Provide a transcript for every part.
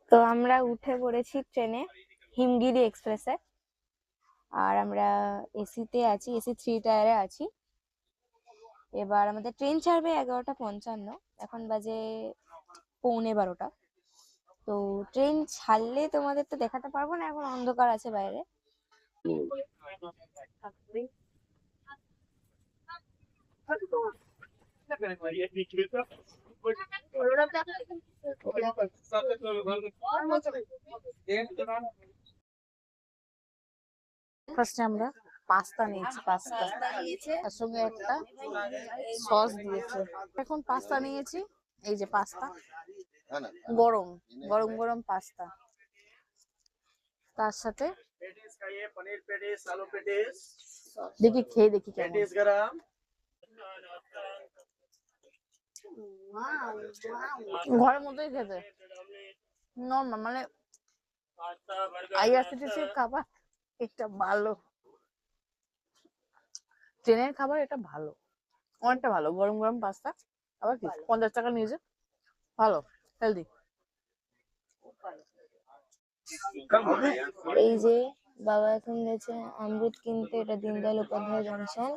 তো আমরা উঠে পড়েছি ট্রেনে, হিমগিরি এক্সপ্রেসে। আর আমরা এসিতে আছি, এসি 3 টায়ারে আছি। এবার আমাদের ট্রেন ছাড়বে 11:55, এখন বাজে 11:45। তো ট্রেন ছাড়লে তোমাদের তো দেখাতে পারবো না, এখন অন্ধকার আছে বাইরে। ফার্স্টে আমরা পাস্তা নিয়েছি, পাস্তা তার সঙ্গে একটা সস দিয়েছে। এখন পাস্তা নিয়েছি, এই যে পাস্তা, গরম গরম গরম পাস্তা, তার সাথে দেখি খেয়ে দেখি কেমন। ঘরের মধ্যেই খেতে নরমাল, মানে আইআরসিটিসির খাবার এটা ভালো, ট্রেনের খাবার এটা ভালো, অনেকটা ভালো। গরম গরম পাস্তা, আবার কি 50 টাকা নিয়েছে, ভালো, হেলদি। এই যে বাবা এখন গেছে অমৃত কিনতে, এটা দীনদয়াল উপাধ্যায় জাংশন,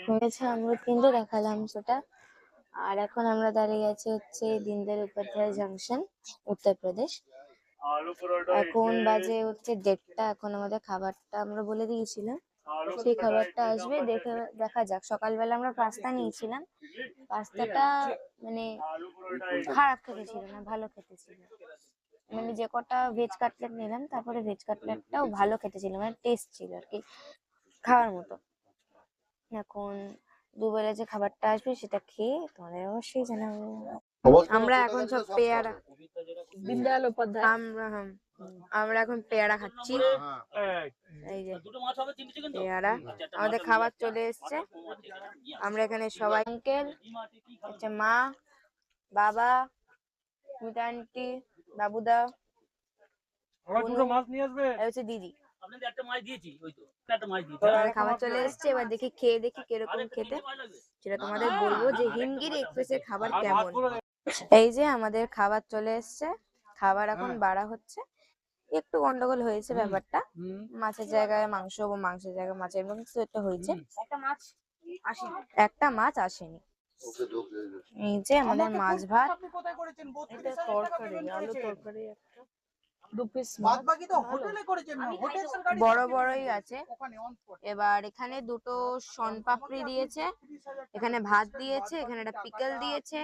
হয়েছে অমৃত কিনতে, দেখালাম সেটা। আর এখন আমরা দাঁড়িয়ে আছি হচ্ছে দীনদয়াল উপাধ্যায় জাংশন, উত্তরপ্রদেশ। এখন বাজে হচ্ছে 1:30। এখন আমাদের খাবারটা আমরা বলে দিয়েছিলাম, সেই খাবারটা আসবে, দেখা যাক। সকালবেলা আমরা পাস্তা নিয়েছিলাম, পাস্তাটা মানে খারাপ খেতে ছিল না, ভালো খেতে ছিল। মানে যে কটা ভেজ কাটলেট নিলাম, তারপরে ভেজ কাটলেটটাও ভালো খেতে ছিল, মানে টেস্ট ছিল আর কি, খাওয়ার মতো। এখন দুবেলা যে খাবারটা আসবে সেটা খেয়ে তোমাদের অবশ্যই জানাবো। আমরা এখন সব পেয়ারা, দীনদয়াল উপাধ্যায়, আমরা এখন পেয়ারা খাচ্ছি। এই যে পেয়ারা, আমাদের খাবার চলে এসছে। আমরা এখানে সবাই, আঙ্কেল, হচ্ছে মা, বাবা, মিতা আন্টি, বাবুদা, হচ্ছে দিদি, খাবার চলে এসছে। এবার দেখি খেয়ে দেখি কিরকম খেতে, সেটা তোমাদের বলবো যে হিমগিরি এক্সপ্রেসের খাবার কেমন। এই যে আমাদের খাবার চলে এসছে, খাবার এখন বাড়া হচ্ছে। একটু গন্ডগোল হয়েছে ব্যাপারটা, মাছের জায়গায় মাংস, মাংসের জায়গায় মাছের মাংস, এটা হয়েছে। একটা মাছ আসেনি। এই যে আমাদের মাছ ভাত, এটা তরকারি, আলু তরকারি, একটা 2 পিস মাছ, বড় বড়ই আছে। এবার এখানে দুটো শনপাপড়ি দিয়েছে, এখানে ভাত দিয়েছে, এখানে একটা পিকল দিয়েছে,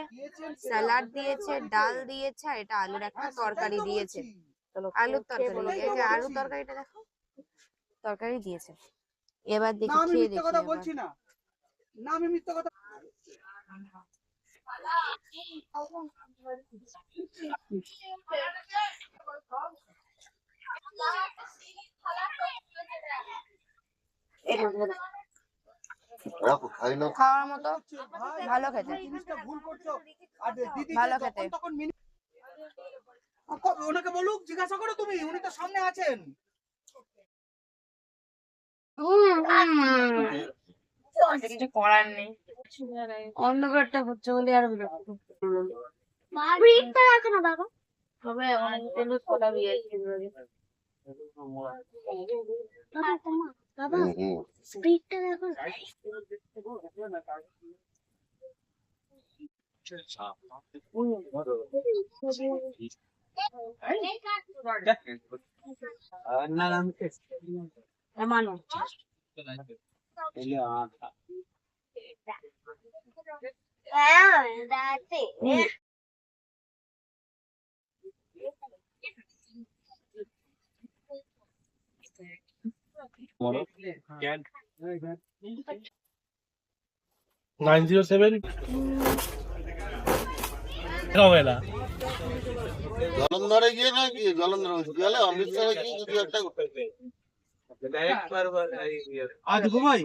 স্যালাড দিয়েছে, ডাল দিয়েছে, আর এটা আলুর একটা তরকারি দিয়েছে, আলুর তরকারি। এই যে আলু তরকারিটা দেখো, তরকারি দিয়েছে। এবার দেখি খেয়ে দেখি। খাওয়ার মতো ভালো খেতে, ভালো খেতে। ওনাকে বলুক, জিজ্ঞাসা করো তুমি, উনি তো সামনে আছেন। কিছু করার নেই, অন্ধকারটা হচ্ছে বলে আর বিরক্ত। তবে অনেক খোলা দিয়েছে বাবা, স্পিডটা দেখো। জলন্ধরে গিয়ে না কি, জলন্ধর গেলে অমৃতসরে গিয়ে কিছু একটা আজ ঘুমাই।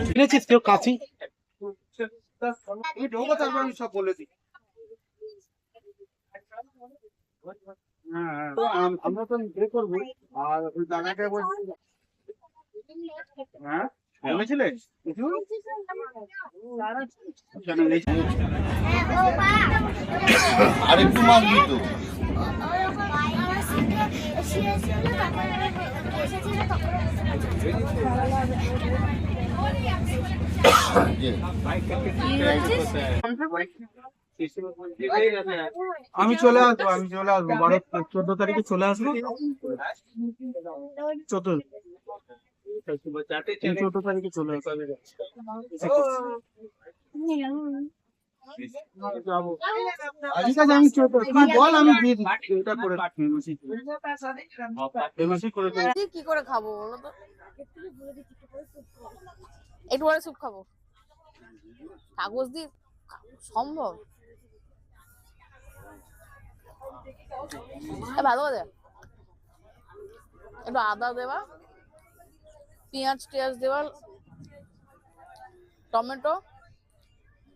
কিনেছিস কেউ কাছি? আমি ঢোকা, তারপর আমি সব বলে দিই। তো আমরা তো ইয়ে করবো আর ওই দাদাকে বলছি হ্যাঁ বলেছিলে কিছু কেন নিয়েছি? আর একটু মাছ দিত যে আমি চলে আসবো 14 তারিখে চলে আসবো 14 তারিখে চলে আসবো যাবো। ঠিক আছে আমি তুই বল আমি দিয়ে দিচ্ছি এটা করে ফেমাসই করে দেবো। কি করে খাবো বলো তো? একটু পরে স্যুপ খাবো। কাগজ দিয়ে সম্ভব? ভালো করে একটু আদা দেওয়া, পেঁয়াজ টেয়াজ দেওয়া, টমেটো,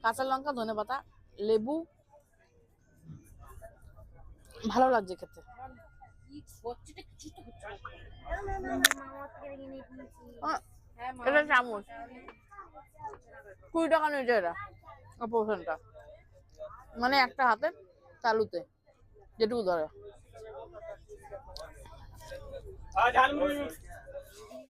কাঁচা লঙ্কা, ধনেপাতা, লেবু, ভালো লাগছে খেতে। এটা চামচ 20 টাকা নিয়েছে এটা পোর্শনটা, মানে একটা হাতে তালুতে যেটুকু ধরে।